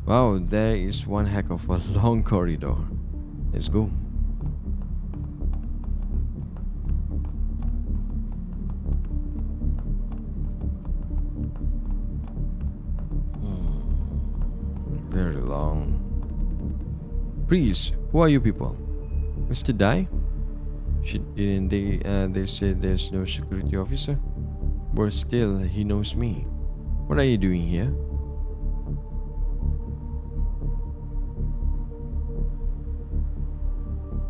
Wow, there is one heck of a long corridor. Let's go. Very long. Please, who are you people? Mr. Dai? Didn't they said there's no security officer? But still, he knows me. What are you doing here?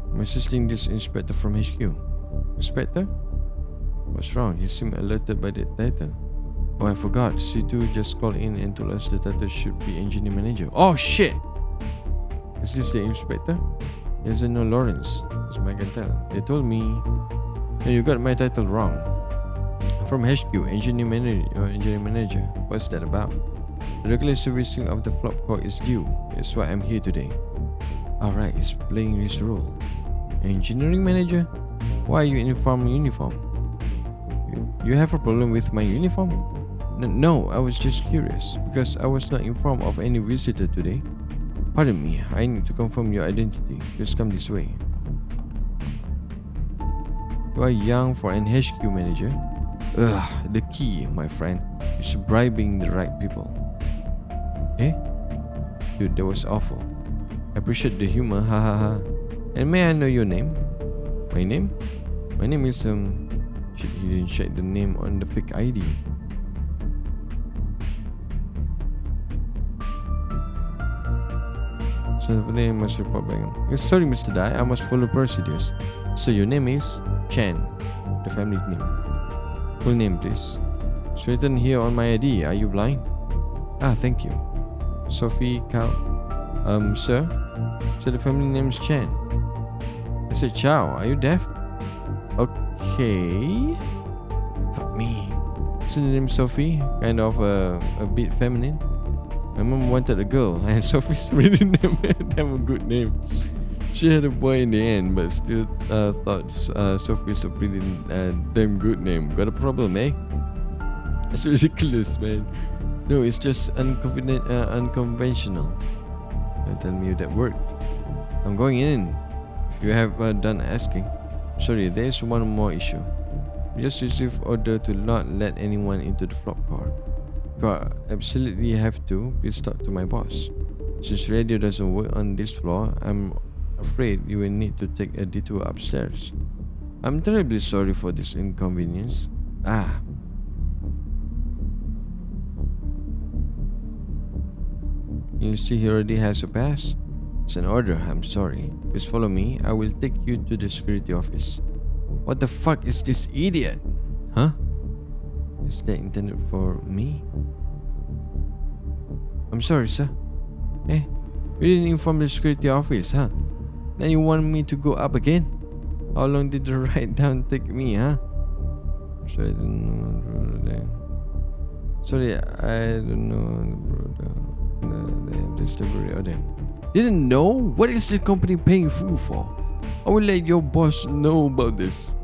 I'm assisting this inspector from HQ. Inspector? What's wrong? He seemed alerted by the title. Oh, I forgot. C2 just called in and told us the title should be engineer manager. Oh shit! Is this the inspector? He doesn't know Lawrence, as I can tell. They told me... No, you got my title wrong. I'm from HQ, engineer manager. What's that about? The regular servicing of the flop core is due. That's why I'm here today. Alright, he's playing this role. Engineering manager? Why are you in farm uniform? You have a problem with my uniform? No, I was just curious, because I was not informed of any visitor today. Pardon me, I need to confirm your identity. Please come this way. You are young for an HQ manager. Ugh, the key, my friend, is bribing the right people. Eh? Dude, that was awful. I appreciate the humor, ha ha ha. And may I know your name? My name? My name is Shit, he didn't check the name on the fake ID. So the name must report back. Sorry, Mr. Dai, I must follow procedures. So your name is Chen, the family name. Full name, please. It's written here on my ID. Are you blind? Ah, thank you. Sophie Cao. Sir? So the family name is Chen. I said Chow. Are you deaf? Okay. Fuck me. So the name Sophie, kind of a bit feminine. My mom wanted a girl, and Sophie's really damn a good name. She had a boy in the end, but still thought Sophie's a pretty damn good name. Got a problem, eh? It's ridiculous, man. No, it's just unconventional. Don't tell me that worked. I'm going in. If you have done asking. Sorry, there is one more issue. We just received order to not let anyone into the flop car. If you absolutely have to, please talk to my boss. Since radio doesn't work on this floor, I'm afraid you will need to take a detour upstairs. I'm terribly sorry for this inconvenience. Ah. You see he already has a pass? It's an order, I'm sorry. Please follow me, I will take you to the security office. What the fuck is this idiot? Huh? Is that intended for me? I'm sorry, sir. Eh? You didn't inform the security office, huh? Now you want me to go up again? How long did the ride down take me, huh? Sorry, I don't know. Sorry, I don't know. This delivery order. Didn't know? What is the company paying food for? I will let your boss know about this.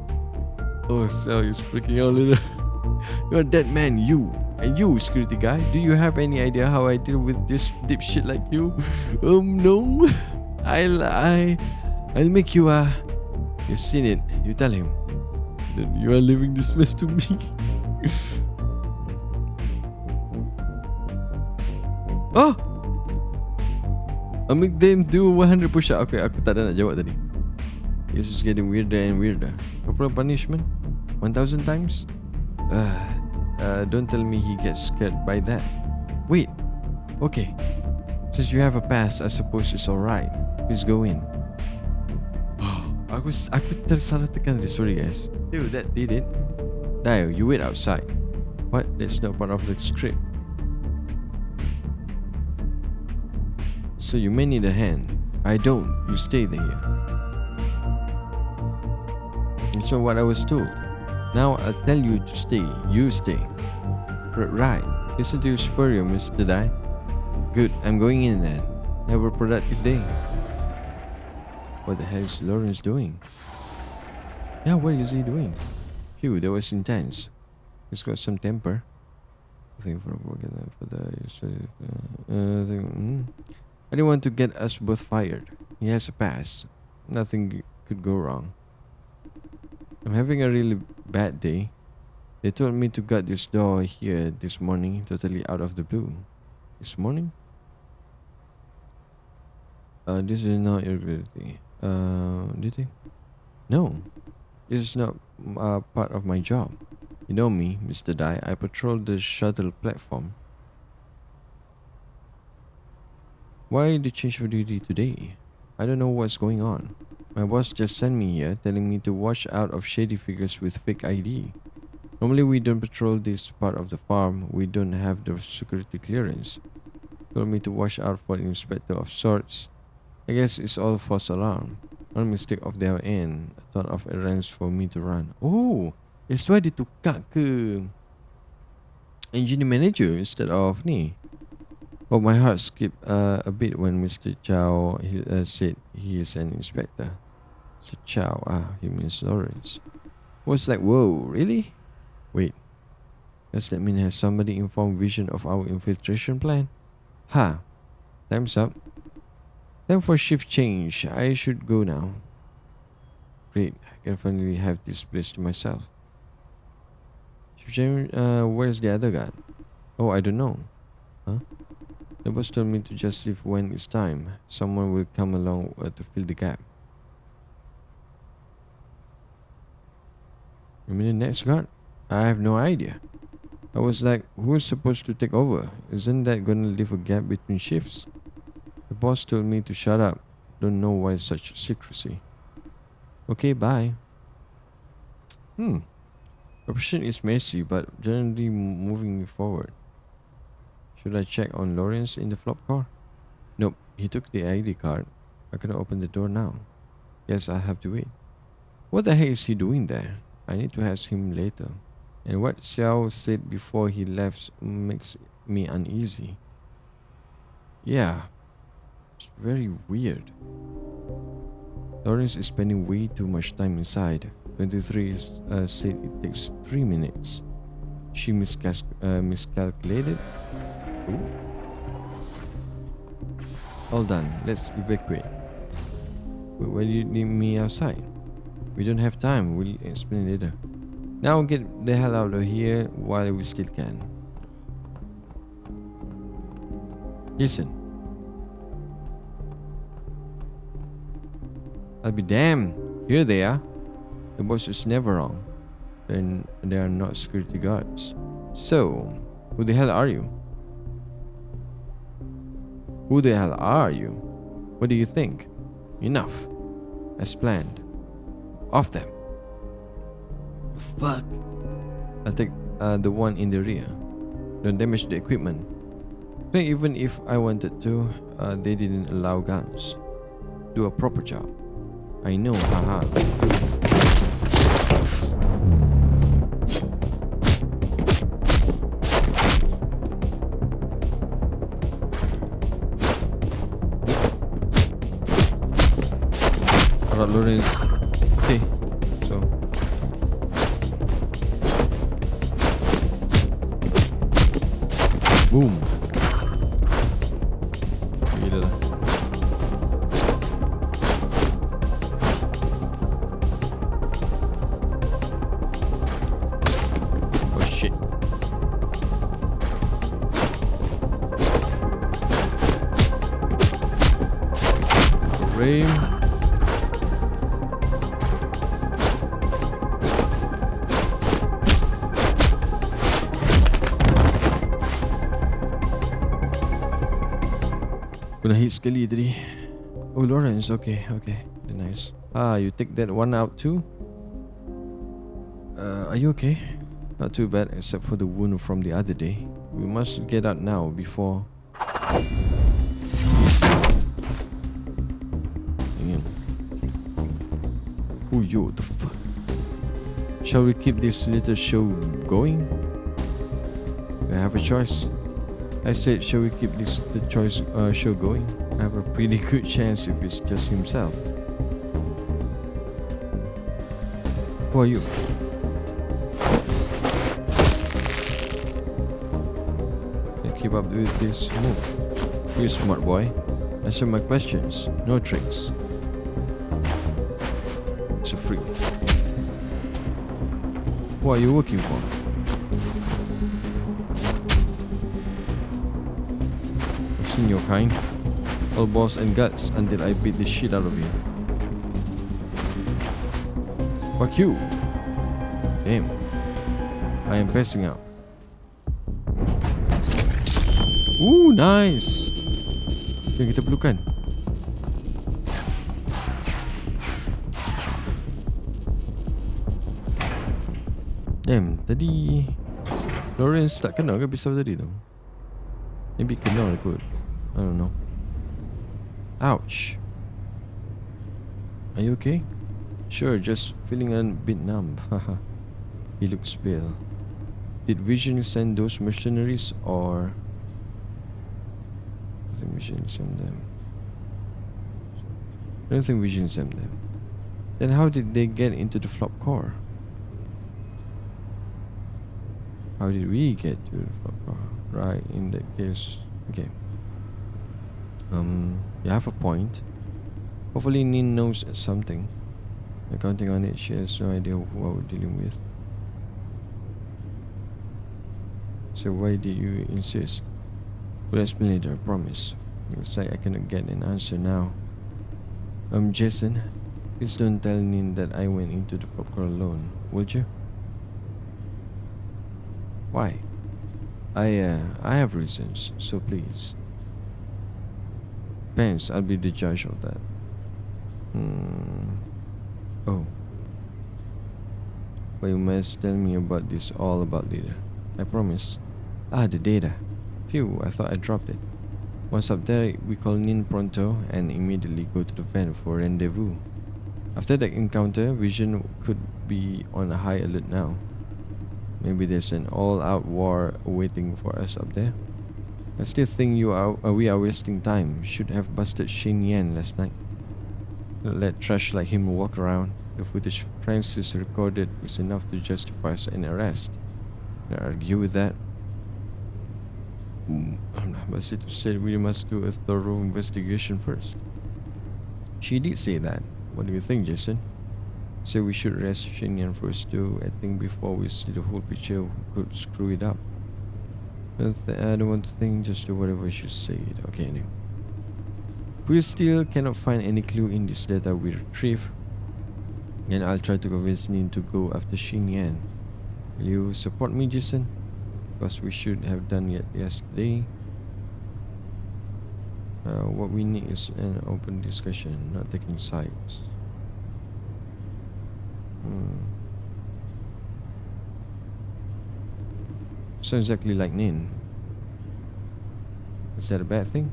Oh, Sal is freaking out later. You're a dead man, you. And you, security guy, do you have any idea how I deal with this dipshit like you? No. I'll make you, you've seen it. You tell him. Then you are leaving this mess to me. Oh! I make them do 100 push-up. Okay, aku tak ada nak jawab tadi. This is getting weirder and weirder. Corporal punishment? 1000 times? Don't tell me he gets scared by that. Wait. Okay. Since you have a pass, I suppose it's alright. Please go in. Aku tersalah tekan tadi. Sorry guys. Dude, that did it. Dio, you wait outside. What? That's not part of the script. So you may need a hand. I don't. You stay there. That's not what I was told. Now I'll tell you to stay. You stay. Right. Listen to your superior, Mr. Dai. Good. I'm going in then. Have a productive day. What the hell is Lawrence doing? Yeah, what is he doing? Phew, that was intense. He's got some temper. Thank you for the I didn't want to get us both fired. He has a pass. Nothing could go wrong. I'm having a really bad day. They told me to guard this door here this morning, totally out of the blue. This morning? This is not irregularity. Did they? No, this is not part of my job. You know me, Mr. Dai. I patrol the shuttle platform. Why the change of duty today? I don't know what's going on. My boss just sent me here, telling me to watch out of shady figures with fake ID. Normally we don't patrol this part of the farm. We don't have the security clearance. Told me to watch out for an inspector of sorts. I guess it's all false alarm. One mistake of their end. A ton of errands for me to run. Oh, that's why they tukar ke engineer manager instead of ni. Oh, my heart skipped a bit when Mr. Chow said he is an inspector. So Chow, he means Lawrence. Was like, whoa, really? Wait, does that mean has somebody informed Vision of our infiltration plan? Ha, time's up. Time for shift change. I should go now. Great, I can finally have this place to myself. Shift change, where's the other guard? Oh, I don't know. Huh? The boss told me to just leave when it's time. Someone will come along to fill the gap. You mean the next guard? I have no idea. I was like, who's supposed to take over? Isn't that gonna leave a gap between shifts? The boss told me to shut up. Don't know why such secrecy. Okay, bye. Operation is messy, but generally moving forward. Should I check on Lawrence in the flop car? Nope, he took the ID card. I cannot open the door now. Guess I have to wait. What the heck is he doing there? I need to ask him later. And what Xiao said before he left makes me uneasy. Yeah, it's very weird. Lawrence is spending way too much time inside. 23 said it takes 3 minutes. She miscalculated. Ooh. All done. Let's evacuate. Why do you need me outside? We don't have time. We'll explain later. Now get the hell out of here while we still can. Listen. I'll be damned. Here they are. The boss is never wrong. Then they are not security guards. So, who the hell are you? Who the hell are you? What do you think? Enough. As planned. Off them. Fuck. I'll take the one in the rear. Don't damage the equipment. Even if I wanted to, they didn't allow guns. Do a proper job. I know, haha. Alright, Lawrence. Okay, so boom. Gila lah. Oh shit. Frame. Gonna hit sekali tadi. Oh, Lawrence, okay. Nice. You take that one out too? Are you okay? Not too bad, except for the wound from the other day. We must get out now before... Damn. Oh, yo, what the fuck? Shall we keep this little show going? We have a choice. I said, shall we keep this show going? I have a pretty good chance if it's just himself. Who are you? keep up with this move. You smart boy. Answer my questions. No tricks. So free. Who are you working for? I've seen your kind. All balls and guts until I beat the shit out of you. Fuck you. Damn. I am passing out. Ooh, nice. Yang kita perlukan. Damn, tadi Lawrence tak kenal ke pisau tadi tu? Maybe kenal kot. I don't know. Ouch. Are you okay? Sure, just feeling a bit numb. Haha. He looks pale. Did Vision send those mercenaries or... I think Vision sent them. I don't think Vision sent them. Then how did they get into the flop core? How did we get to the flop core? Right, in that case... Okay. You have a point. Hopefully Nin knows something. I'm counting on it. She has no idea who we're dealing with. So why did you insist? We'll explain later, I promise. Looks like I cannot get an answer now. Jason, please don't tell Nin that I went into the flop core alone, would you? Why? I have reasons, so please. Thanks, I'll be the judge of that. Oh. But you must tell me about this all about later. I promise. Ah, the data. Phew, I thought I dropped it. Once up there, we call Nin pronto and immediately go to the van for rendezvous. After that encounter, Vision could be on a high alert now. Maybe there's an all-out war waiting for us up there. I still think we are wasting time. Should have busted Shin Yan last night. Let trash like him walk around. The footage Francis recorded is enough to justify an arrest. I argue with that. But she said we must do a thorough investigation first. She did say that. What do you think, Jason? So we should arrest Shin Yan first too. I think before we see the whole picture, we could screw it up. I don't want to think, just do whatever she said. Okay, anyway. We still cannot find any clue in this data we retrieve. And I'll try to convince Nin to go after Shin Yan. Will you support me, Jason? Because we should have done it yesterday. What we need is an open discussion, not taking sides. Sounds exactly like Nin. Is that a bad thing?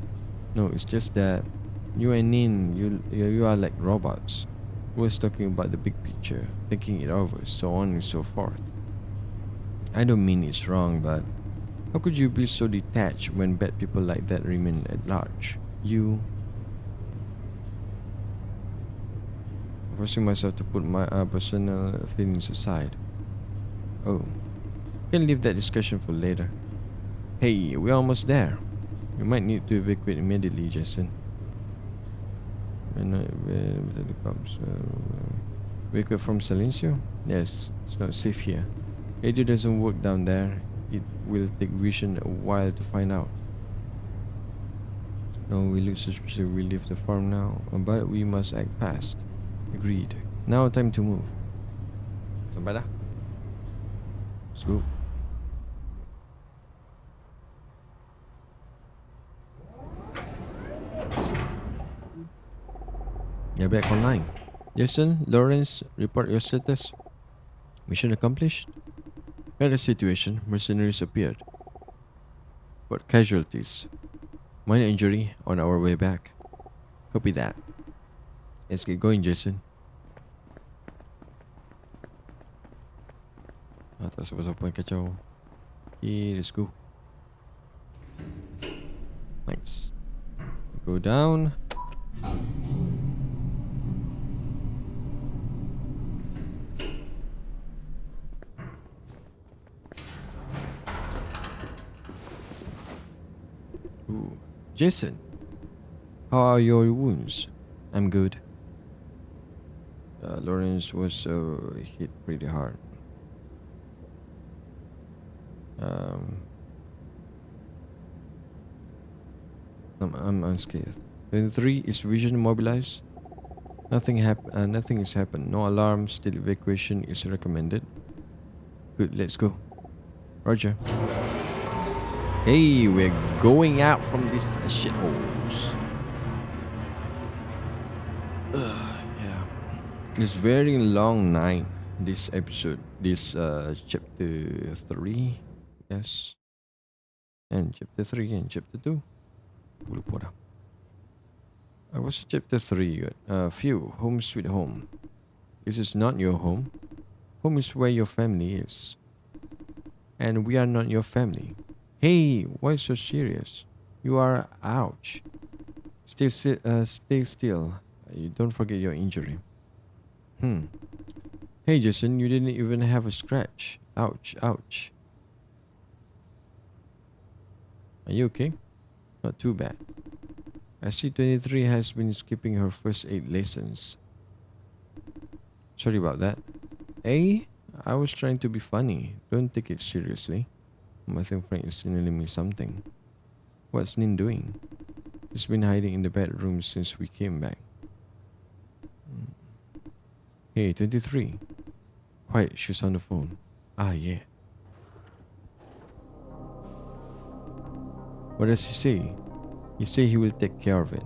No, it's just that you and Nin, you are like robots. We're talking about the big picture, thinking it over, so on and so forth. I don't mean it's wrong, but how could you be so detached when bad people like that remain at large? Forcing myself to put my personal feelings aside. Oh, can leave that discussion for later. Hey, we're almost there. We might need to evacuate immediately, Jason. Evacuate from Silencio? Yes, it's not safe here. Radio doesn't work down there. It will take Vision a while to find out. No, we look suspicious. We leave the farm now, but we must act fast. Agreed. Now time to move. Sampai dah. Let's go. You're back online. Jason, Lawrence, report your status. Mission accomplished. Got a situation. Mercenaries appeared. But casualties. Minor injury on our way back. Copy that. Let's get going, Jason. Tak siapa-siapa yang kacau. Okay, let's go. Nice. Go down. Ooh. Jason, how are your wounds? I'm good. Lawrence was hit pretty hard. Um, I'm unscathed. 23 is vision mobilized. Nothing has happened. No alarm. Still evacuation is recommended. Good. Let's go. Roger. Hey, we're going out from these shitholes. Yeah. It's very long night. This episode. This chapter 3. Yes. And chapter 3 and chapter 2. Aku lupa dah. What's chapter 3? Phew, home sweet home. This is not your home. Home is where your family is. And we are not your family. Hey, why so serious? You are, ouch. Stay still. You don't forget your injury. Hey Jason, you didn't even have a scratch. Ouch, ouch. Are you okay? Not too bad. I see 23 has been skipping her first aid lessons. Sorry about that. Hey, I was trying to be funny. Don't take it seriously. I think Frank is signaling me something. What's Nin doing? He's been hiding in the bedroom since we came back. Hey, 23. Quiet, she's on the phone. Ah, yeah. What does he say? He say he will take care of it.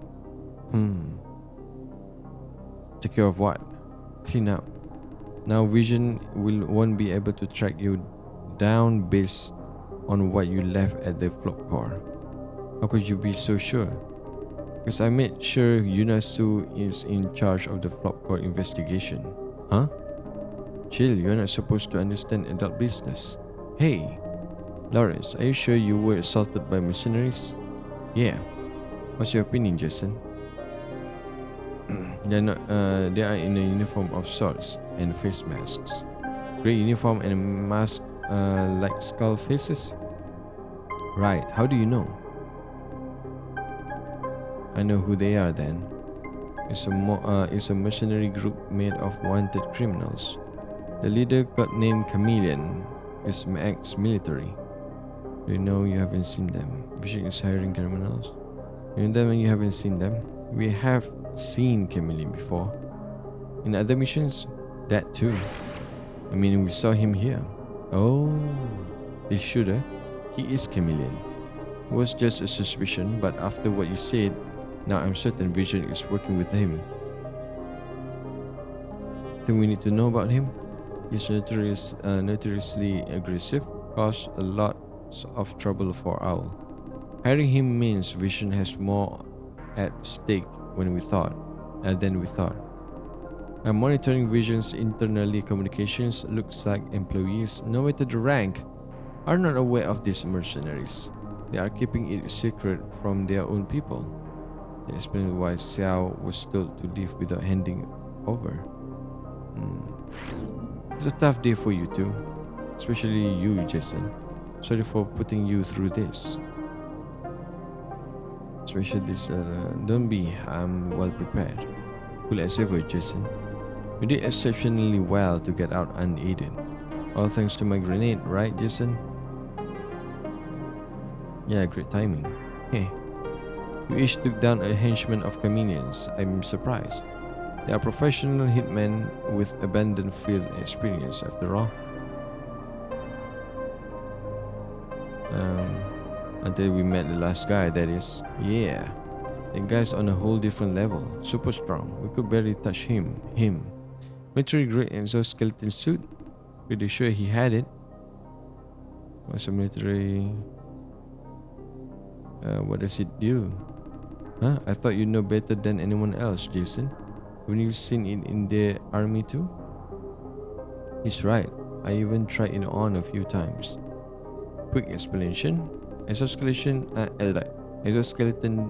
Take care of what? Clean up. Now Vision won't be able to track you down based on what you left at the flop car. How could you be so sure? Because I made sure Yunasu is in charge of the flop car investigation. Huh? Chill, you're not supposed to understand adult business. Hey, Lawrence, are you sure you were assaulted by mercenaries? Yeah. What's your opinion, Jason? They are in a uniform of sorts and face masks. Grey uniform and a mask like skull faces? Right, how do you know? I know who they are then. It's a mercenary group made of wanted criminals. The leader, codenamed Chameleon, is ex-military. Do you know you haven't seen them? Vision is hiring criminals. You know them and you haven't seen them? We have seen Chameleon before. In other missions? That too. I mean, we saw him here. Oh, the shooter? He is Chameleon. It was just a suspicion, but after what you said, now I'm certain Vision is working with him. Think we need to know about him? He's notoriously aggressive, caused a lot of trouble for Owl. Hiring him means Vision has more at stake than we thought. I'm monitoring Vision's internally communications. Looks like employees, no matter the rank, are not aware of these mercenaries. They are keeping it secret from their own people. That explains why Xiao was told to leave without handing over. It's a tough day for you too, especially you, Jason. Sorry for putting you through this. Especially this, don't be, I'm well prepared. Cool as ever, Jason. You did exceptionally well to get out unaided. All thanks to my grenade, right, Jason? Yeah, great timing. Hey, you each took down a henchman of Chameleons. I'm surprised. They are professional hitmen with abandoned field experience, after all. Until we met the last guy, that is. Yeah, that guy's on a whole different level. Super strong. We could barely touch him. Military grade exoskeleton suit. Pretty sure he had it. What's a military? What does it do? Huh? I thought you know better than anyone else, Jason. Haven't you seen it in the army too? He's right. I even tried it on a few times. Quick explanation. Exoskeleton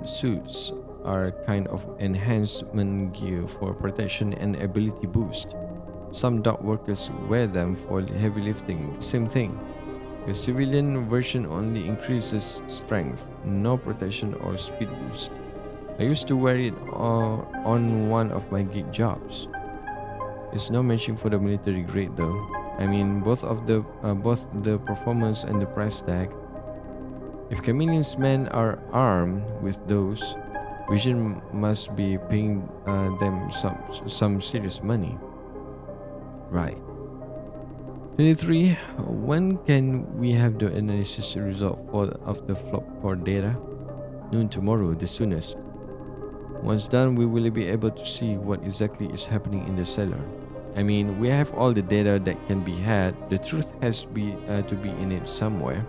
suits are kind of enhancement gear for protection and ability boost. Some dock workers wear them for heavy lifting. Same thing. The civilian version only increases strength, no protection or speed boost. I used to wear it on one of my gig jobs. It's no matching for the military grade though. I mean, both the performance and the price tag. If Chameleon's men are armed with those, Vision must be paying them some serious money. Right. 23. When can we have the analysis result of the flop core data? Noon tomorrow, the soonest. Once done, we will be able to see what exactly is happening in the cellar. I mean, we have all the data that can be had. The truth has to be in it somewhere.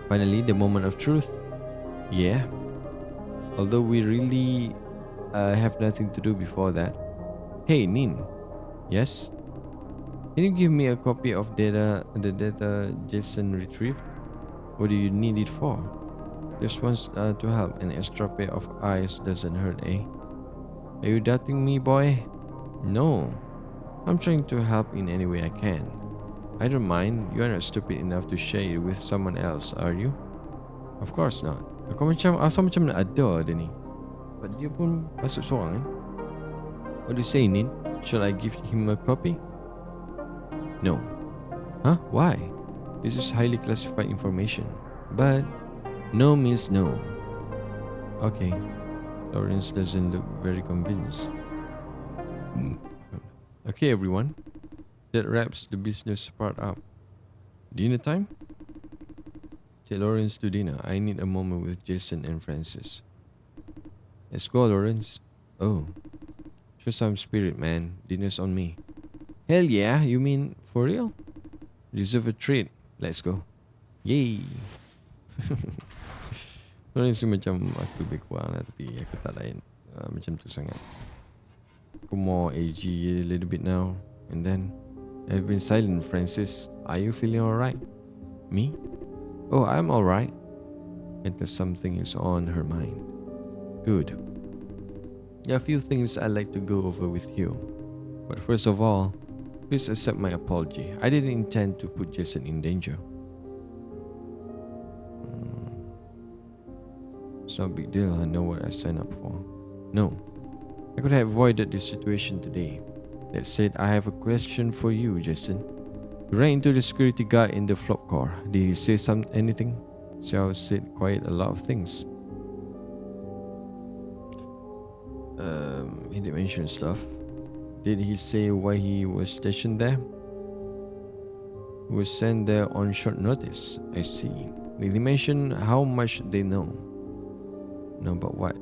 Finally, the moment of truth. Yeah. Although we really have nothing to do before that. Hey, Nin. Yes? Can you give me a copy of the data Jason retrieved? What do you need it for? Just wants to help. An extra pair of eyes doesn't hurt, eh? Are you doubting me, boy? No. I'm trying to help in any way I can. I don't mind. You are not stupid enough to share it with someone else, are you? Of course not. Aku asal macam nak ada dia ni. But dia pun masuk seorang kan? What do you say, Nin? Shall I give him a copy? No. Huh? Why? This is highly classified information. But no means no. Okay. Lawrence doesn't look very convinced. Okay, everyone. That wraps the business part up. Dinner time? Take Lawrence to dinner. I need a moment with Jason and Francis. Let's go, Lawrence. Oh. Show some spirit, man. Dinner's on me. Hell yeah, you mean for real? Deserve a treat. Let's go. Yay! Lawrence macam aku lebih kurang lah, tapi aku tak lain macam tu sangat. Aku more AG a little bit now. And then I've been silent, Francis. Are you feeling alright? Me? Oh, I'm alright. And there's something is on her mind. Good. There are a few things I'd like to go over with you. But first of all, please accept my apology. I didn't intend to put Jason in danger. It's not a big deal. I know what I signed up for. No. I could have avoided this situation today. That said, I have a question for you, Jason. You ran into the security guard in the flop car. Did he say anything? Xiao said quite a lot of things. He did mention stuff. Did he say why he was stationed there? He was sent there on short notice. I see. Did he mention how much they know? No, but what?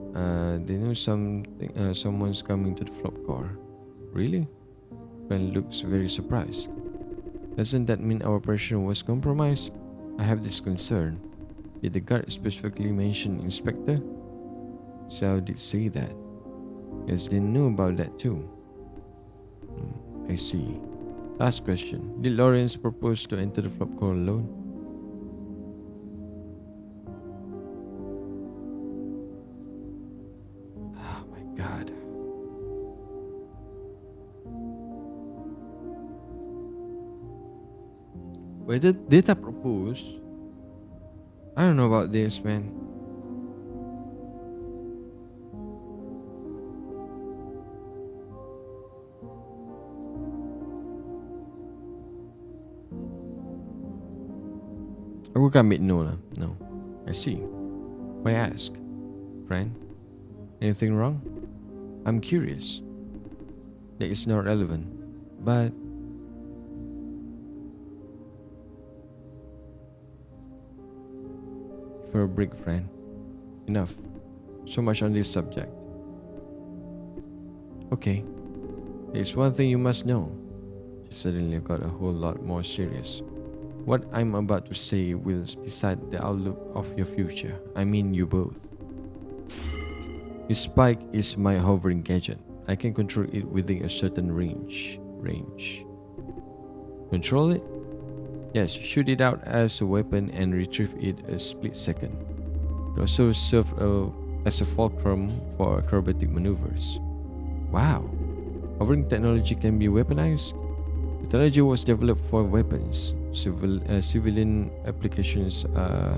They knew something. Someone's coming to the flop car. Really? Ben looks very surprised. Doesn't that mean our operation was compromised? I have this concern. Did the guard specifically mention Inspector? Xiao did say that. Yes, they knew about that too. I see. Last question. Did Lawrence propose to enter the flop car alone? Oh my god. Whether they propose, I don't know about this, man. Aku kan ambil no lah. No. I see. Why ask? Friend? Anything wrong? I'm curious. That is not relevant. But for a break, friend. Enough. So much on this subject. Okay. There's one thing you must know. She suddenly got a whole lot more serious. What I'm about to say will decide the outlook of your future. I mean you both. This spike is my hovering gadget. I can control it within a certain range. Control it? Yes, shoot it out as a weapon and retrieve it a split second. It also serves as a fulcrum for acrobatic maneuvers. Wow. Hovering technology can be weaponized? The technology was developed for weapons. civilian applications are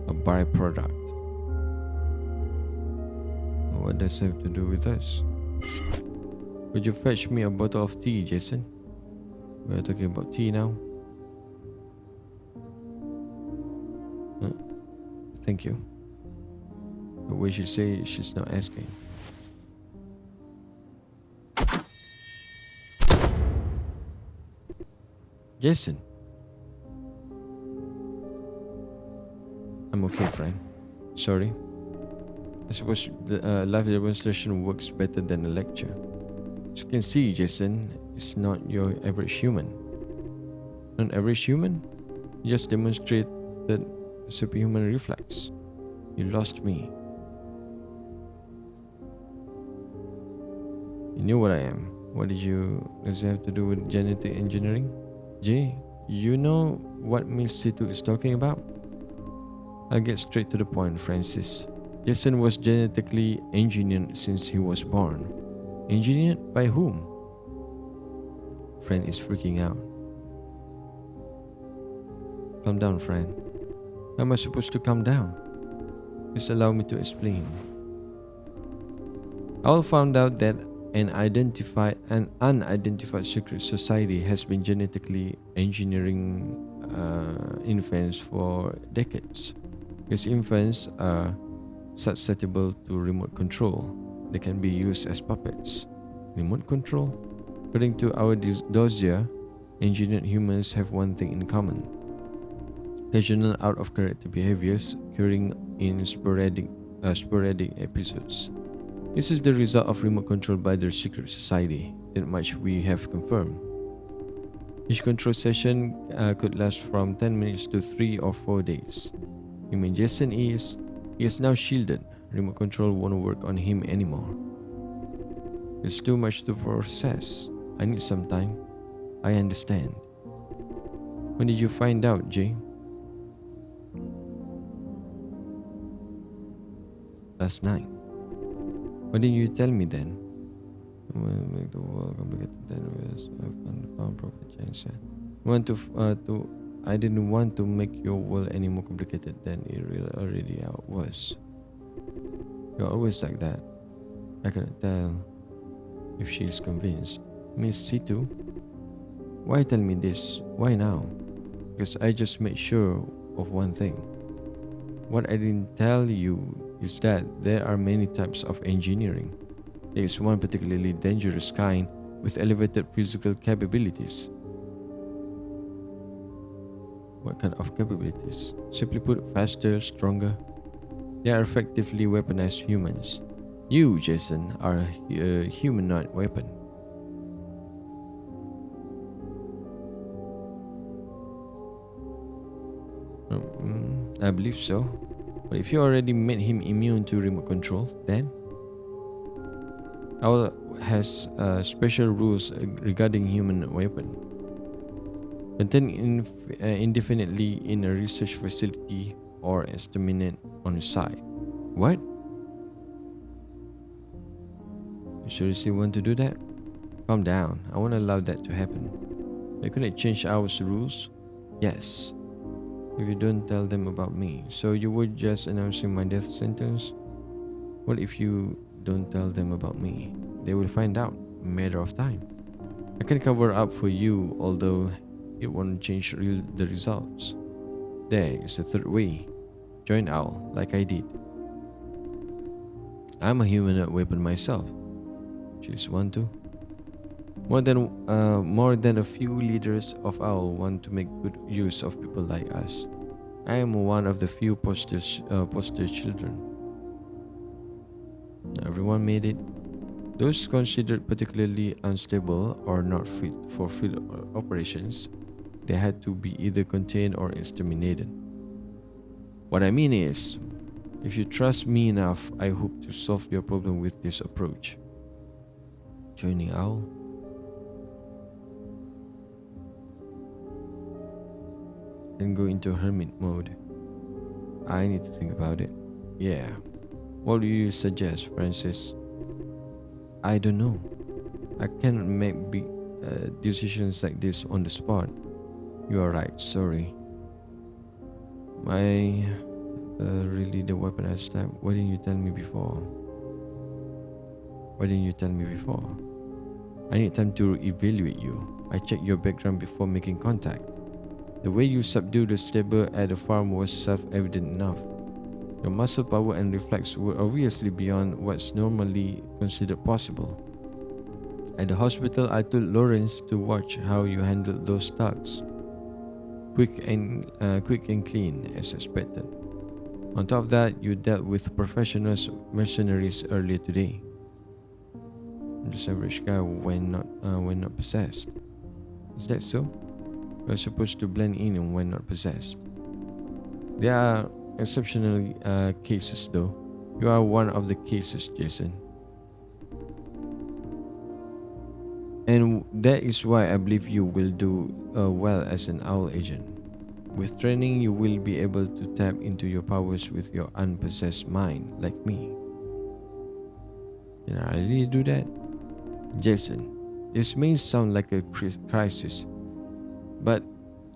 a byproduct. What does it have to do with us? Could you fetch me a bottle of tea, Jason? We're talking about tea now. Huh? Thank you. But we should say she's not asking. Jason. I'm okay, friend. Sorry. I suppose the live demonstration works better than a lecture. As you can see, Jason is not your average human. An average human? You just demonstrated superhuman reflex. You lost me. You knew what I am. Does it have to do with genetic engineering? Jay, you know what Miss Situ is talking about? I'll get straight to the point, Francis. Jason was genetically engineered since he was born. Engineered by whom? Friend is freaking out. Calm down, friend. How am I supposed to calm down? Please allow me to explain. Owl found out that an unidentified secret society has been genetically engineering infants for decades. These infants are susceptible to remote control. They can be used as puppets. Remote control? According to our dossier, engineered humans have one thing in common. Occasional out-of-character behaviors occurring in sporadic episodes. This is the result of remote control by their secret society. That much we have confirmed. Each control session could last from 10 minutes to 3 or 4 days. You mean Jason he is now shielded. Remote control won't work on him anymore. It's too much to process. I need some time. I understand. When did you find out, Jay? Last night. Why didn't you tell me then? Make the world complicated. I found proper chance. I didn't want to make your world any more complicated than it really already was. You're always like that. I cannot tell if she is convinced. Miss Situ, why tell me this? Why now? Because I just made sure of one thing. What I didn't tell you is that there are many types of engineering. There is one particularly dangerous kind with elevated physical capabilities. What kind of capabilities? Simply put, faster, stronger. They are effectively weaponized humans. You, Jason, are a humanoid weapon. I believe so. But if you already made him immune to remote control, then Owl has special rules regarding human weapon. Contained indefinitely in a research facility or exterminate on site. What? You seriously want to do that? Calm down. I won't allow that to happen. You couldn't change our rules? Yes. If you don't tell them about me. So you were just announcing my death sentence? What if you don't tell them about me? They will find out. Matter of time. I can cover up for you, although it won't change the results. There is a third way. Join Owl, like I did. I'm a humanoid weapon myself. Choose one too. More than a few leaders of Owl want to make good use of people like us. I am one of the few poster children. Everyone made it. Those considered particularly unstable or not fit for field operations, they had to be either contained or exterminated. What I mean is, if you trust me enough, I hope to solve your problem with this approach. Joining Owl? And go into hermit mode. I need to think about it. Yeah. What do you suggest, Francis? I don't know. I cannot make big decisions like this on the spot. You are right, sorry. My really the weaponized type. Why didn't you tell me before? Why didn't you tell me before? I need time to evaluate you. I checked your background before making contact. The way you subdued the stable at the farm was self-evident enough. Your muscle power and reflex were obviously beyond what's normally considered possible. At the hospital, I told Lawrence to watch how you handled those thugs. Quick and clean, as expected. On top of that, you dealt with professional mercenaries earlier today. I'm just average guy when not possessed. Is that so? You're supposed to blend in when not possessed. There are exceptional cases though. You are one of the cases, Jason. And that is why I believe you will do well as an owl agent. With training, you will be able to tap into your powers with your unpossessed mind, like me. Can I really do that? Jason, this may sound like a crisis, but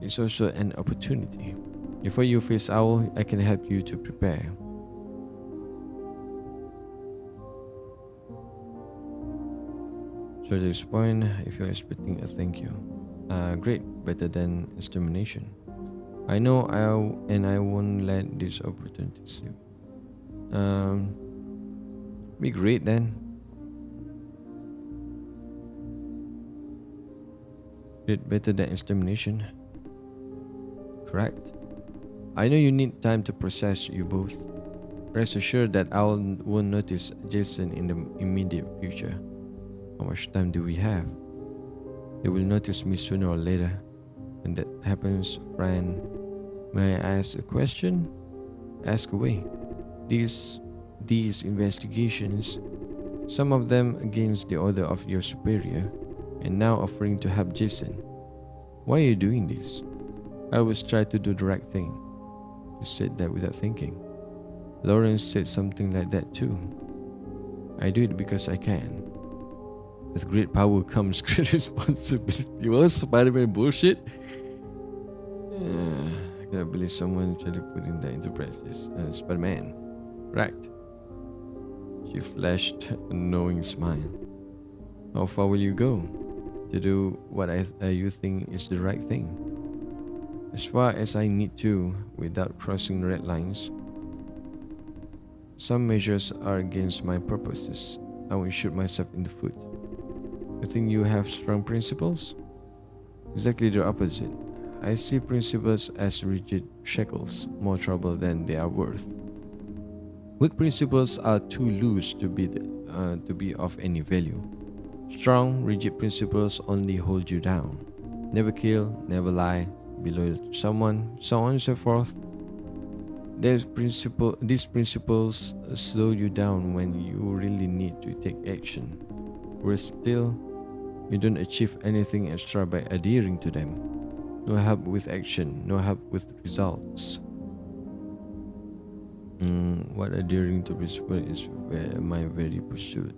it's also an opportunity. Before you face Owl, I can help you to prepare. So at this point, if you're expecting a thank you, great, better than extermination. I know I won't let this opportunity slip. Be great then. Great, better than extermination. Correct. I know you need time to process you both. Rest assured that I won't notice Jason in the immediate future. How much time do we have? They will notice me sooner or later. When that happens, friend, may I ask a question? Ask away. These investigations, some of them against the order of your superior, and now offering to help Jason. Why are you doing this? I always try to do the right thing. You said that without thinking. Lawrence said something like that too. I do it because I can. With great power comes great responsibility. What Spider-Man bullshit? I cannot believe someone actually putting that into practice. Spider-Man. Right. She flashed a knowing smile. How far will you go to do what you think is the right thing? As far as I need to, without crossing red lines. Some measures are against my purposes. I will shoot myself in the foot. You think you have strong principles? Exactly the opposite. I see principles as rigid shackles, more trouble than they are worth. Weak principles are too loose to be of any value. Strong, rigid principles only hold you down. Never kill, never lie, be loyal to someone, so on and so forth. These principles slow you down when you really need to take action. Worse still, you don't achieve anything extra by adhering to them. No help with action, no help with results. What adhering to principle is my very pursuit.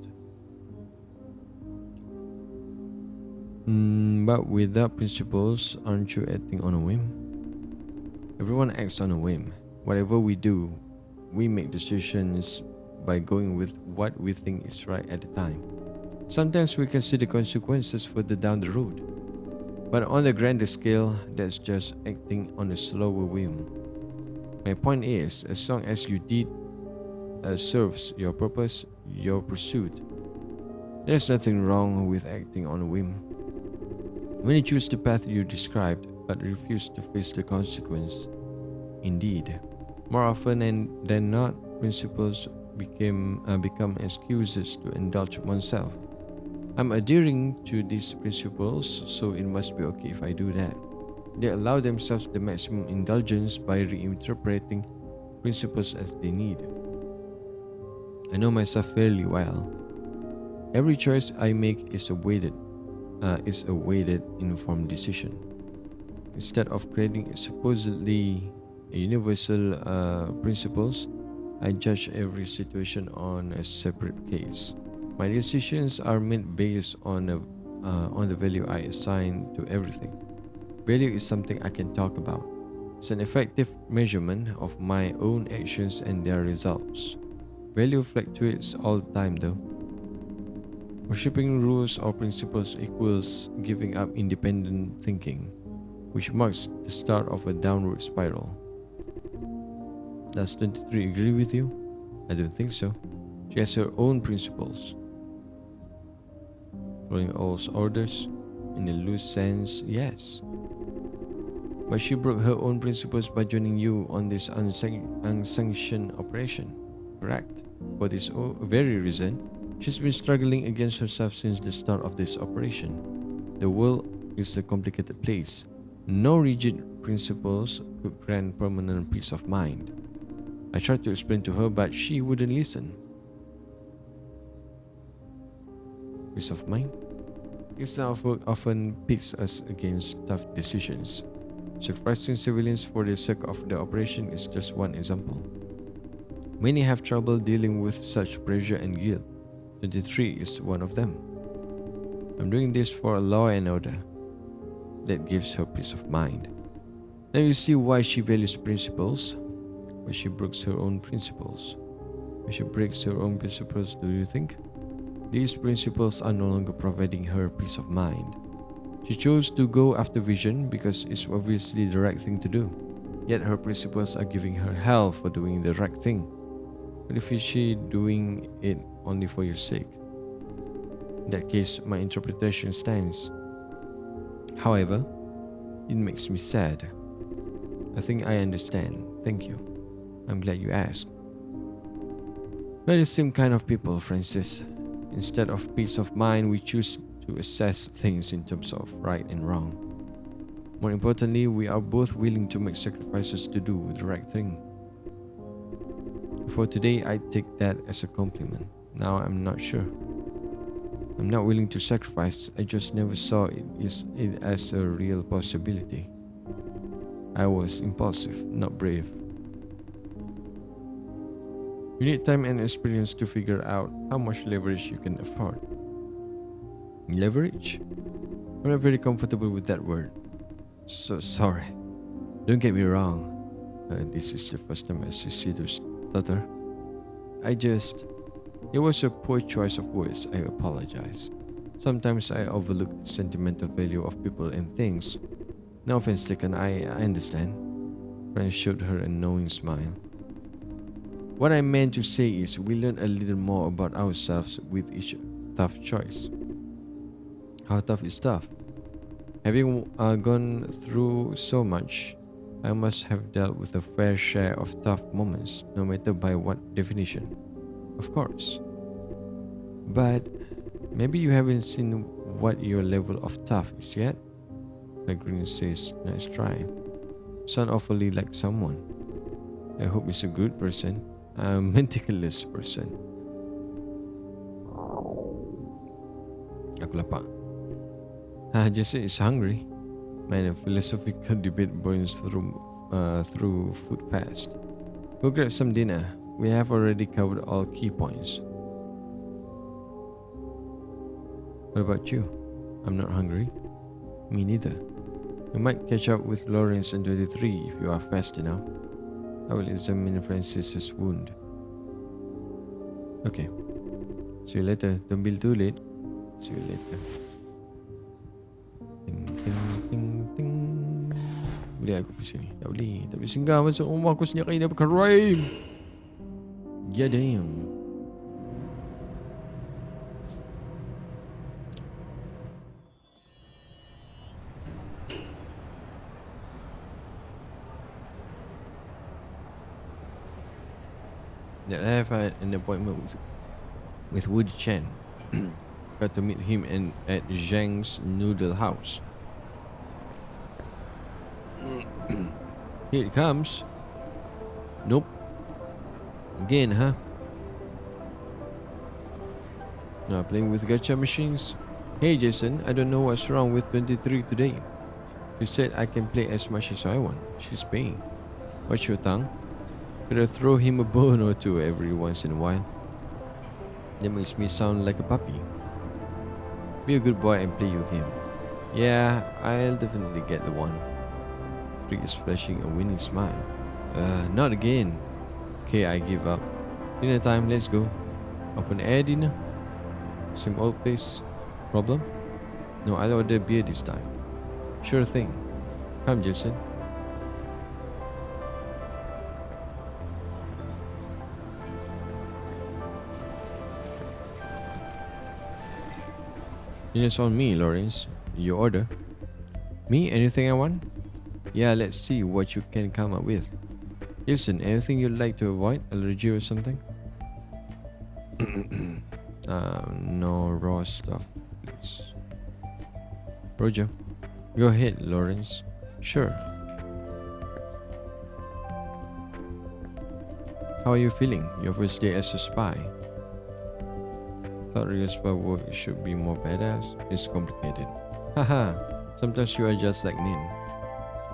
But without principles, aren't you acting on a whim? Everyone acts on a whim. Whatever we do, we make decisions by going with what we think is right at the time. Sometimes we consider consequences further down the road. But on the grander scale, that's just acting on a slower whim. My point is, as long as you did serves your purpose, your pursuit, there's nothing wrong with acting on a whim. When you choose the path you described but refuse to face the consequence, indeed, more often than not, principles become excuses to indulge oneself. I'm adhering to these principles, so it must be okay if I do that. They allow themselves the maximum indulgence by reinterpreting principles as they need. I know myself fairly well. Every choice I make is a weighted, informed decision. Instead of creating supposedly universal principles, I judge every situation on a separate case. My decisions are made based on the value I assign to everything. Value is something I can talk about. It's an effective measurement of my own actions and their results. Value fluctuates all the time though. Worshipping rules or principles equals giving up independent thinking, which marks the start of a downward spiral. Does 23 agree with you? I don't think so. She has her own principles. Following all's orders? In a loose sense, yes. But she broke her own principles by joining you on this unsanctioned operation, correct? For this very reason, she's been struggling against herself since the start of this operation. The world is a complicated place. No rigid principles could grant permanent peace of mind. I tried to explain to her, but she wouldn't listen. Peace of mind? Islam often pits us against tough decisions. Sacrificing civilians for the sake of the operation is just one example. Many have trouble dealing with such pressure and guilt. 23 is one of them. I'm doing this for a law and order. That gives her peace of mind. Now you see why she values principles, but she breaks her own principles. When she breaks her own principles, do you think? These principles are no longer providing her peace of mind. She chose to go after vision because it's obviously the right thing to do. Yet her principles are giving her hell for doing the right thing. What if she doing it only for your sake? In that case, my interpretation stands. However, it makes me sad. I think I understand. Thank you. I'm glad you asked. We're the same kind of people, Francis. Instead of peace of mind, we choose to assess things in terms of right and wrong. More importantly, we are both willing to make sacrifices to do the right thing. Before today, I take that as a compliment. Now I'm not sure. I'm not willing to sacrifice. I just never saw it as a real possibility. I was impulsive, not brave. You need time and experience to figure out how much leverage you can afford. Leverage? I'm not very comfortable with that word. So sorry. Don't get me wrong. This is the first time I see you stutter. It was a poor choice of words. I apologize. Sometimes I overlook the sentimental value of people and things. No offense taken, I understand. Fran showed her a knowing smile. What I meant to say is we learn a little more about ourselves with each tough choice. How tough is tough? Having gone through so much, I must have dealt with a fair share of tough moments, no matter by what definition. Of course. But maybe you haven't seen what your level of tough is yet? Green says, nice try. Sound awfully like someone. I hope he's a good person. A meticulous person. Aku lapar. Jesse is hungry. Man, a philosophical debate burns through food fast. Go grab some dinner. We have already covered all key points. What about you? I'm not hungry. Me neither. We might catch up with Lawrence and 23 if you are fast enough. I will examine Francis's wound. Okay. See you later. Don't be too late. See you later. Ting, ting, ting, ting. Boleh aku pergi sini? Tak boleh. Tak boleh singgah masuk rumah aku sendiri. Dia pakai rhyme. Yeah, damn. That I have an appointment with Woody Chen. Got to meet him at Zhang's Noodle House. Here it comes. Nope. Again, huh? Now playing with gacha machines. Hey Jason, I don't know what's wrong with 23 today. She said I can play as much as I want. She's paying. Watch your tongue. Gotta throw him a bone or two every once in a while. That makes me sound like a puppy. Be a good boy and play your game. Yeah, I'll definitely get the one. 3 is flashing a winning smile. Not again. Okay, I give up. Dinner time, let's go. Open air dinner? Same old place. Problem? No, I'll order beer this time. Sure thing. Come, Jason. Dinner's on me, Lawrence. You order. Me? Anything I want? Yeah, let's see what you can come up with. Jason, anything you'd like to avoid? Allergy or something? No raw stuff, please. Roger. Go ahead, Lawrence. Sure. How are you feeling? Your first day as a spy? Thought real spy work should be more badass. It's complicated. Haha. Sometimes you are just like Nin.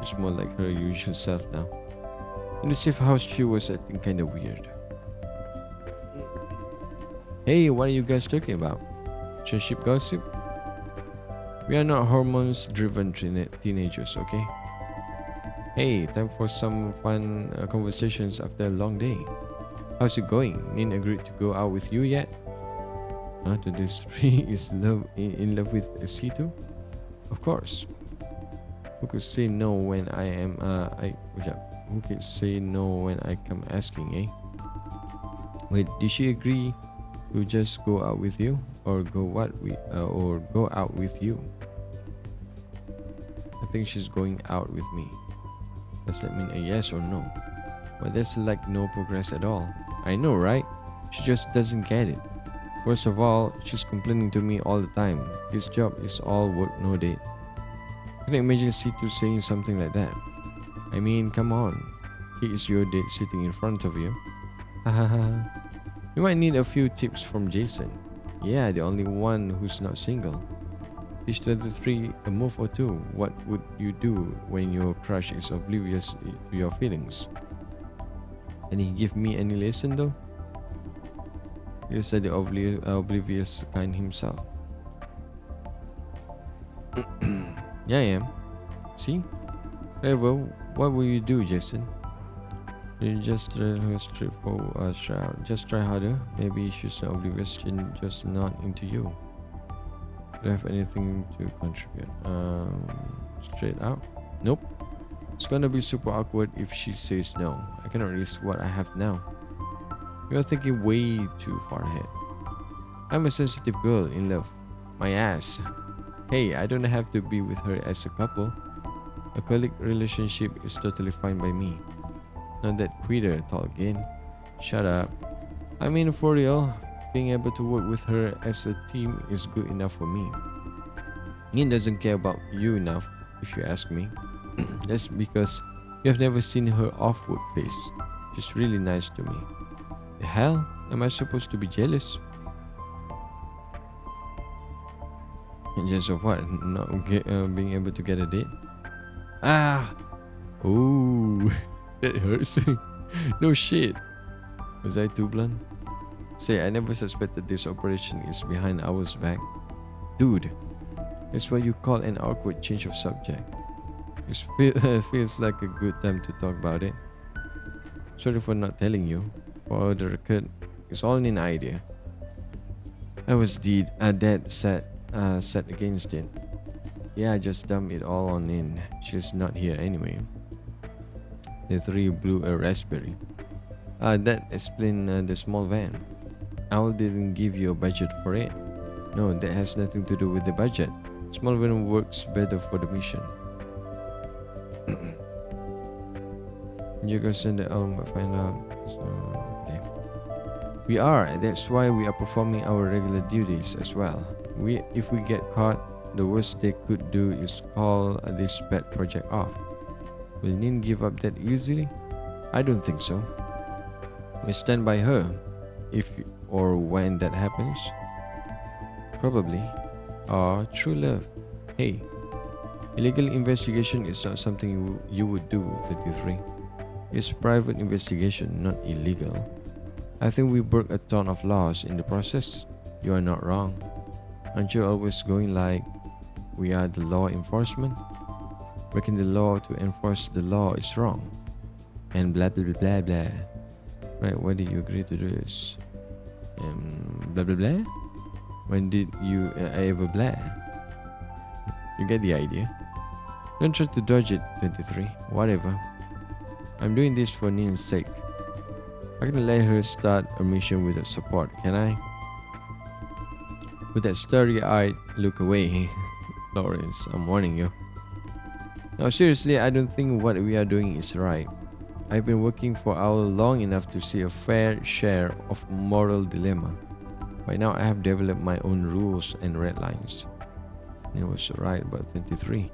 She's more like her usual self now. In the safe house, she was acting kinda weird. Hey, what are you guys talking about? Relationship gossip? We are not hormones-driven teenagers, okay? Hey, time for some fun conversations after a long day. How's it going? Nin agreed to go out with you yet? To this tree is in love with a C2? Of course. Who could say no when I am who could say no when I come asking, eh? Wait, did she agree to just go out with you? Or go out with you? I think she's going out with me. Does that mean a yes or no? Well, that's like no progress at all. I know, right? She just doesn't get it. First of all, she's complaining to me all the time. This job is all work, no date. Can you imagine C2 saying something like that? I mean, come on. He is your date sitting in front of you. Hahaha. You might need a few tips from Jason. Yeah, the only one who's not single. Teach 23 a move or two. What would you do when your crush is oblivious to your feelings? Can he give me any lesson though? He said the oblivious kind himself. Yeah, I am. See? Whatever, what will you do, Jason? You just straightforward, just try harder. Maybe she's not oblivious, she's just not into you. Do you have anything to contribute? Straight out? Nope. It's gonna be super awkward if she says no. I cannot risk what I have now. You're thinking way too far ahead. I'm a sensitive girl in love. My ass. Hey, I don't have to be with her as a couple. A colleague relationship is totally fine by me. Not that quitter talk again. Shut up. I mean, for real, being able to work with her as a team is good enough for me. Nin doesn't care about you enough, if you ask me. That's because you have never seen her off-work face. She's really nice to me. The hell? Am I supposed to be jealous? Jealous of what? Not being able to get a date? Ah! Ooh, that hurts. No shit. Was I too blunt? Say, I never suspected this operation is behind our back. Dude, that's what you call an awkward change of subject. It feels like a good time to talk about it. Sorry for not telling you. For the record, it's all an idea. I was dead set against it. Yeah, I just dumped it all on Nin. She's not here anyway. The 3 blew a raspberry. That explains the small van. Owl didn't give you a budget for it. No, that has nothing to do with the budget. Small van works better for the mission. You go send the album, find out. So, okay. We are. That's why we are performing our regular duties as well. If we get caught, the worst they could do is call this pet project off. Will Nin give up that easily? I don't think so. We stand by her, if or when that happens. Probably. True love. Hey, illegal investigation is not something you would do, 33. It's private investigation, not illegal. I think we broke a ton of laws in the process. You are not wrong. Aren't you always going like, we are the law enforcement. Breaking the law to enforce the law is wrong. And blah blah blah blah blah. Right, why did you agree to do this? Blah blah blah? When did you ever blah? You get the idea. Don't try to dodge it, 23. Whatever. I'm doing this for Nin's sake. I can let her start a mission without support, can I? With that starry-eyed look away, Lawrence, I'm warning you. Now seriously, I don't think what we are doing is right. I've been working for hours long enough to see a fair share of moral dilemma. By now I have developed my own rules and red lines. And it was right about 23.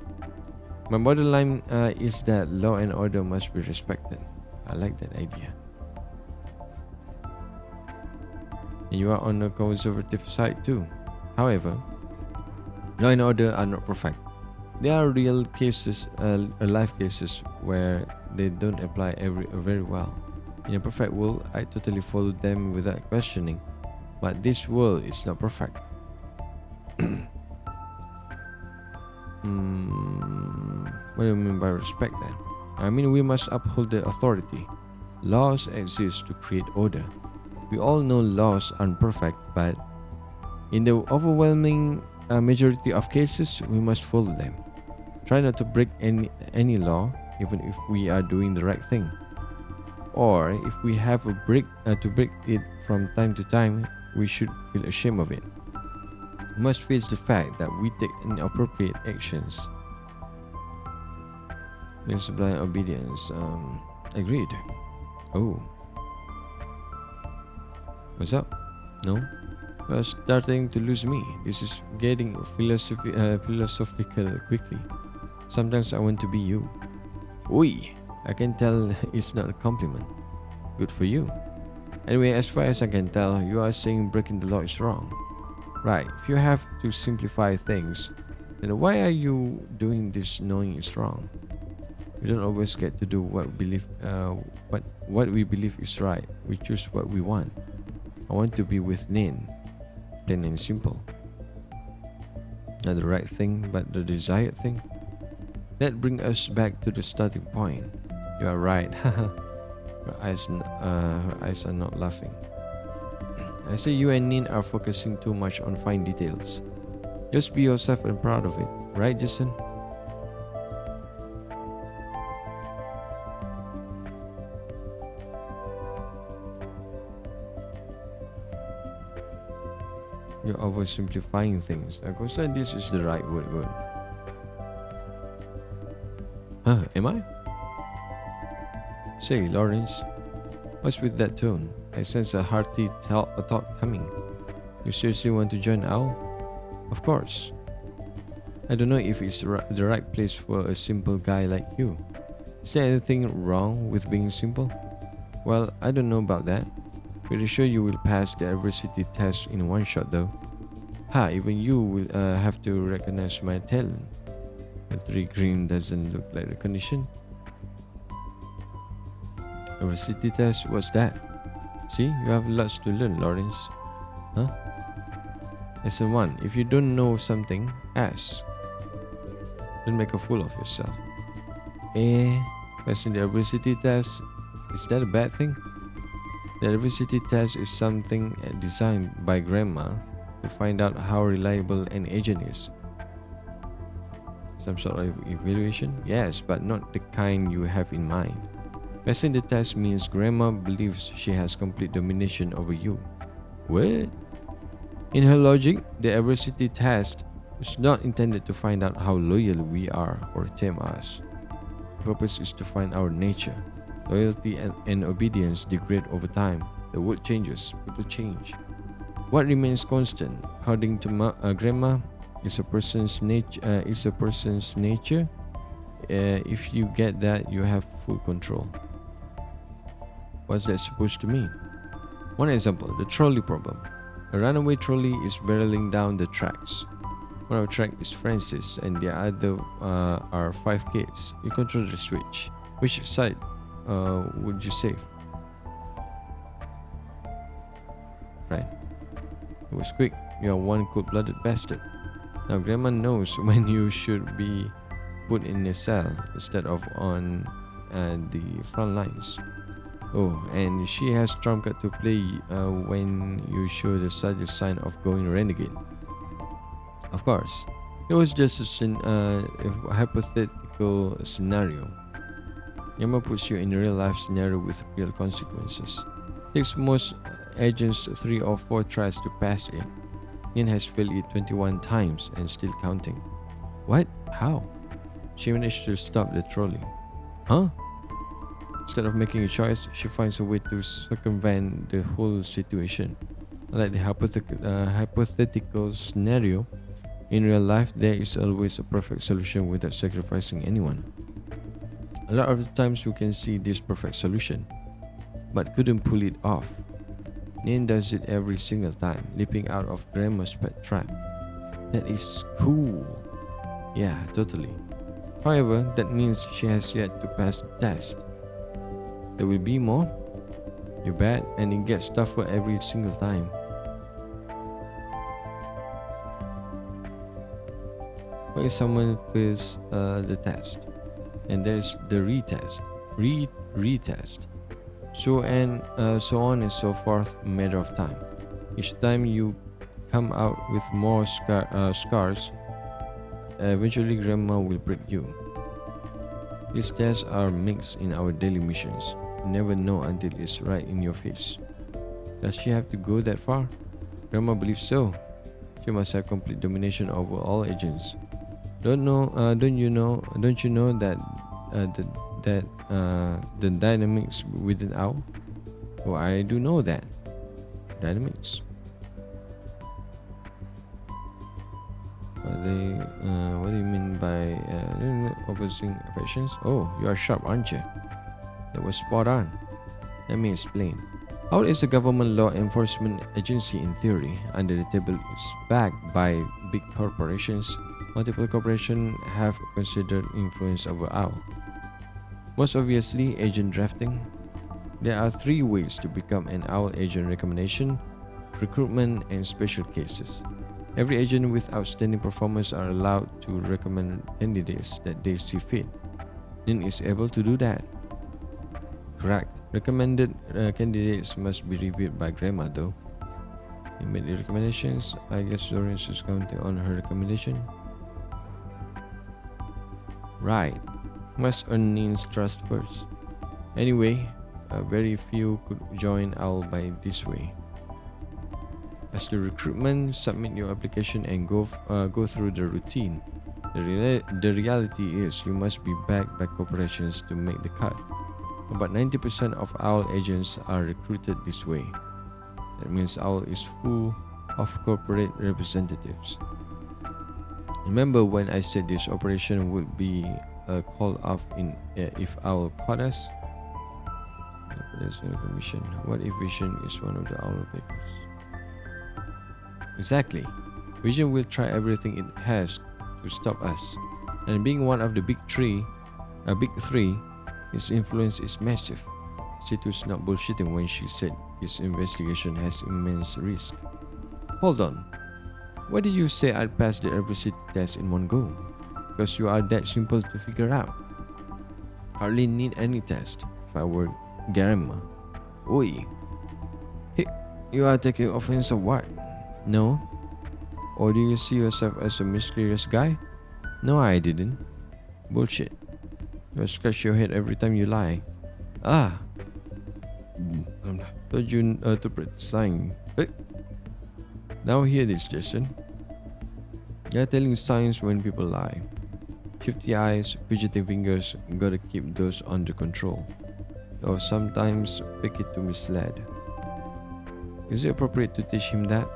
My borderline is that law and order must be respected. I like that idea. And you are on the conservative side too. However, law and order are not perfect. There are real cases, life cases, where they don't apply very well. In a perfect world, I totally follow them without questioning. But this world is not perfect. What do you mean by respect then? I mean we must uphold the authority. Laws exist to create order. We all know laws aren't perfect, but in the overwhelming majority of cases, we must follow them. Try not to break any law, even if we are doing the right thing. Or if we have to break it from time to time, we should feel ashamed of it. We must face the fact that we take inappropriate actions. Means blind obedience. Agreed. Oh. What's up? No? You're starting to lose me. This is getting philosophical quickly. Sometimes I want to be you. Oi! I can tell it's not a compliment. Good for you. Anyway, as far as I can tell, you are saying breaking the law is wrong. Right, if you have to simplify things, then why are you doing this knowing it's wrong? We don't always get to do what we believe is right. We choose what we want. I want to be with Nin. Plain and simple. Not the right thing, but the desired thing. That brings us back to the starting point. You are right. Her eyes are not laughing. I say you and Nin are focusing too much on fine details. Just be yourself and proud of it, right, Jason? You're oversimplifying things. Of course, this is the right word. Huh, am I? Say, Lawrence, what's with that tone? I sense a hearty thought coming. You seriously want to join OWL? Of course. I don't know if it's the right place for a simple guy like you. Is there anything wrong with being simple? Well, I don't know about that. Pretty sure you will pass the adversity test in one shot though. Even you will have to recognize my talent. The 3 green doesn't look like recognition. Adversity test, what's that? See, you have lots to learn, Lawrence. Huh? Lesson 1. If you don't know something, ask. Don't make a fool of yourself. Passing the adversity test, is that a bad thing? The adversity test is something designed by Grandma to find out how reliable an agent is. Some sort of evaluation? Yes, but not the kind you have in mind. Passing the test means Grandma believes she has complete domination over you. What? In her logic, the adversity test is not intended to find out how loyal we are or tame us. The purpose is to find our nature. Loyalty and obedience degrade over time. The world changes, people change. What remains constant, according to Grandma, is a person's nature. If you get that, you have full control. What's that supposed to mean? One example, the trolley problem. A runaway trolley is barreling down the tracks. One of the track is Francis and the other are 5 kids. You control the switch. Which side would you save? Right. It was quick. You are one cold-blooded bastard. Now, Grandma knows when you should be put in a cell instead of on the front lines. Oh, and she has trump card to play when you show the slightest sign of going renegade. Of course, it was just a hypothetical scenario. Yama puts you in a real life scenario with real consequences. Takes most agents 3 or 4 tries to pass it. Nin has failed it 21 times and still counting. What? How? She managed to stop the trolley. Huh? Instead of making a choice, she finds a way to circumvent the whole situation. Like the hypothetical scenario, in real life there is always a perfect solution without sacrificing anyone. A lot of the times we can see this perfect solution, but couldn't pull it off. Nin does it every single time, leaping out of Grandma's pet trap. That is cool. Yeah, totally. However, that means she has yet to pass the test. There will be more. You bet, and it gets tougher every single time. When someone fails the test, and there's the retest, retest, so on and so forth, a matter of time. Each time you come out with more scars, eventually Grandma will break you. These tests are mixed in our daily missions. You never know until it's right in your face. Does she have to go that far? Grandma believes so. She must have complete domination over all agents. Don't you know that the dynamics within OWL? Oh, I do know that. Dynamics. What do you mean by opposing affections? Oh, you are sharp, aren't you? That was spot on. Let me explain. OWL is a government law enforcement agency in theory. Under the table, it's backed by big corporations. Multiple corporations have considered influence over OWL. Most obviously, agent drafting. There are 3 ways to become an OWL agent: recommendation, recruitment, and special cases. Every agent with outstanding performance are allowed to recommend candidates that they see fit. Nin is able to do that. Correct. Recommended candidates must be reviewed by Grandma though. He made the recommendations. I guess Lawrence is counting on her recommendation. Right. Must earn Nin's trust first. Anyway, very few could join OWL by this way. As to recruitment, submit your application and go through the routine. The reality is you must be backed by corporations to make the cut. About 90% of OWL agents are recruited this way. That means OWL is full of corporate representatives. Remember when I said this operation would be called off if OWL caught us? Commission. What if Vision is one of the OWL pickers? Exactly. Vision will try everything it has to stop us. And being one of the big three, his influence is massive. Situ's not bullshitting when she said his investigation has immense risk. Hold on. Why did you say I'd pass the adversity test in one go? Because you are that simple to figure out. Hardly need any test if I were Grandma. Oi. Hey, you are taking offense of what? No? Or do you see yourself as a mysterious guy? No, I didn't. Bullshit. You scratch your head every time you lie. Ah. Told you to practice lying. Now hear this, Jason. You're telling signs when people lie. Shifty eyes, fidgeting fingers, gotta keep those under control. Or sometimes fake it to mislead. Is it appropriate to teach him that?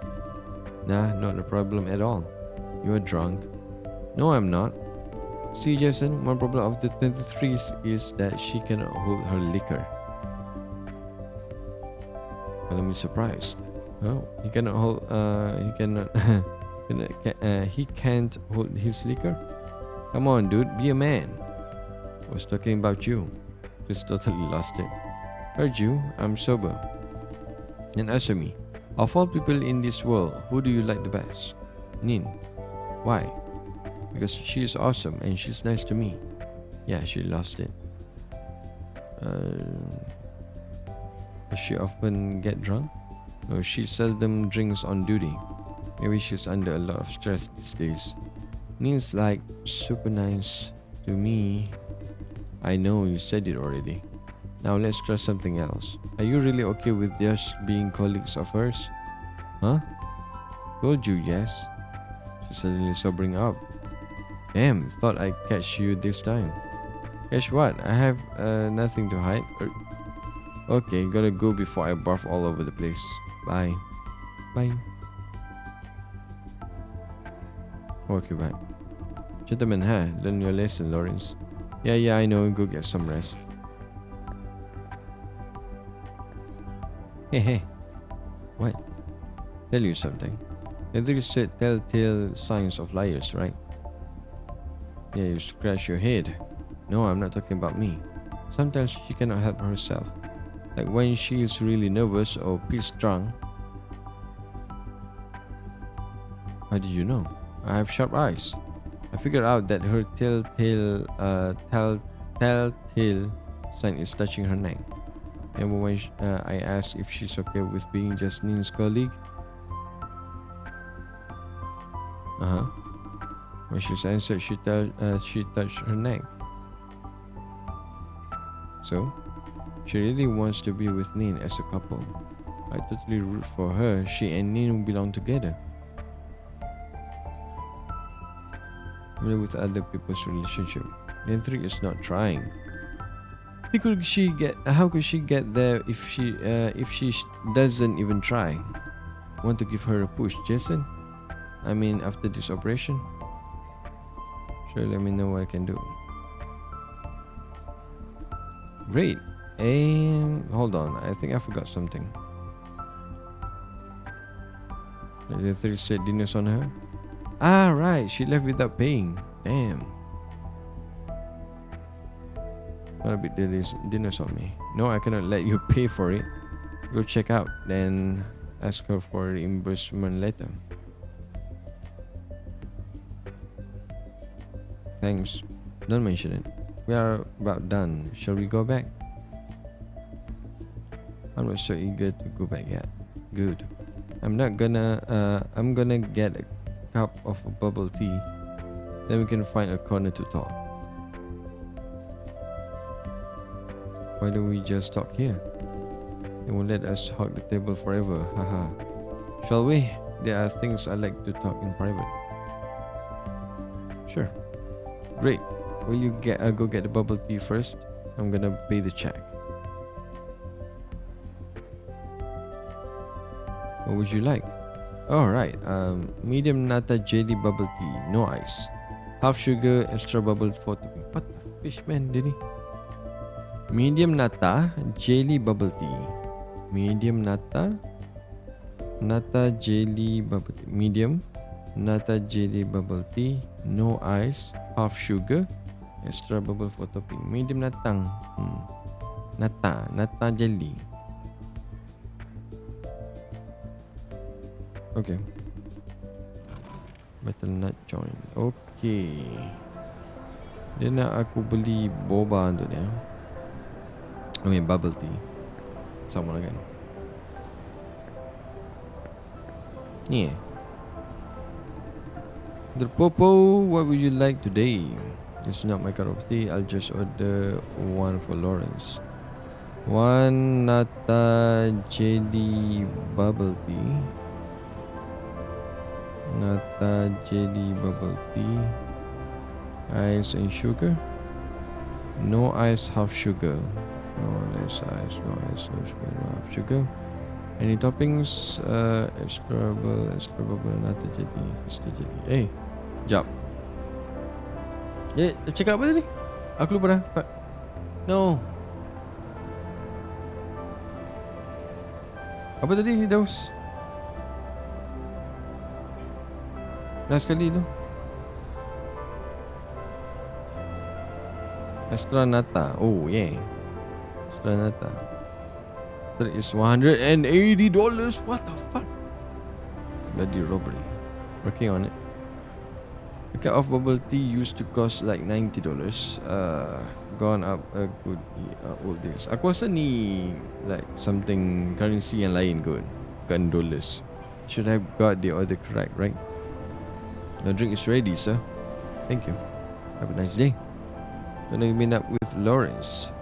Nah, not a problem at all. You're drunk. No, I'm not. See, Jason, one problem of the 23s is that she cannot hold her liquor. Well, I'm surprised. Oh, he cannot hold. He can't hold his liquor. Come on, dude, be a man. I was talking about you. Just totally lost it. Heard you. I'm sober. And answer me. Of all people in this world, who do you like the best? Nin. Why? Because she is awesome and she's nice to me. Yeah, she lost it. Does she often get drunk? No, she seldom drinks on duty. Maybe she's under a lot of stress these days. Neen's like super nice to me. I know you said it already. Now let's try something else. Are you really okay with just being colleagues of hers? Huh? Told you yes. She's suddenly sobering up. Damn, thought I'd catch you this time. Catch what? I have nothing to hide. Okay, gotta go before I barf all over the place. Bye. Bye. Okay, bye. Gentlemen, learn your lesson, Lawrence. Yeah, I know. Go get some rest. Hey. What? Tell you something. They said telltale signs of liars, right? Yeah, you scratch your head. No, I'm not talking about me. Sometimes she cannot help herself. Like when she is really nervous or pissed drunk. How did you know? I have sharp eyes. I figured out that her telltale sign is touching her neck. And when I asked if she's okay with being just Neen's colleague. When she answered, she touched her neck. So, she really wants to be with Neen as a couple. I totally root for her. She and Neen belong together. With other people's relationship. Then 3 is not trying. How could she get there if she doesn't even try? Want to give her a push, Jason? I mean, after this operation? Sure, let me know what I can do. Great. Hold on, I think I forgot something. The 3 said dinner's on her. Ah, right, she left without paying. Damn. Not a bit dinner's on me. No, I cannot let you pay for it. Go check out, then ask her for a reimbursement later. Thanks. Don't mention it. We are about done. Shall we go back? I'm not so eager to go back yet. Good. I'm gonna get a cup of bubble tea. Then we can find a corner to talk. Why don't we just talk here? They won't let us hog the table forever. Haha. Shall we? There are things I like to talk in private. Sure. Great. Will you go get the bubble tea first? I'm gonna pay the check. What would you like? Alright, medium nata jelly bubble tea, no ice. Half sugar, extra bubble for topping. What the fish, man, did he? Medium nata jelly bubble tea. Medium nata jelly bubble tea. Medium nata jelly bubble tea, no ice, half sugar, extra bubble for topping. Medium natang. Nata jelly. Okay. Betel nut joint. Okay. Dia nak aku beli boba untuk dia. I mean bubble tea. Sama lah kan. Ni The Popo, what would you like today? It's not my cup of tea. I'll just order one for Lawrence. One nata jelly bubble tea. Nata jelly bubble tea. Ice and sugar. No ice, half sugar. No less ice, no ice, no sugar, no half sugar. Any toppings? Extra bubble, nata jelly, extra jelly. Jap. Cakap apa tadi? Aku lupa dah. No. Apa tadi, Daus? Last sekali tu. Extra nata. Oh, yeah. Extra nata. That is $180. What the fuck? Bloody robbery. Working on it. A cup of bubble tea used to cost like $90. Gone up a good old days. Aku rasa ni like something currency yang lain kot, bukan dollars. Should have got the order correct, right? The drink is ready, sir. Thank you. Have a nice day. Gonna meet up with Lawrence.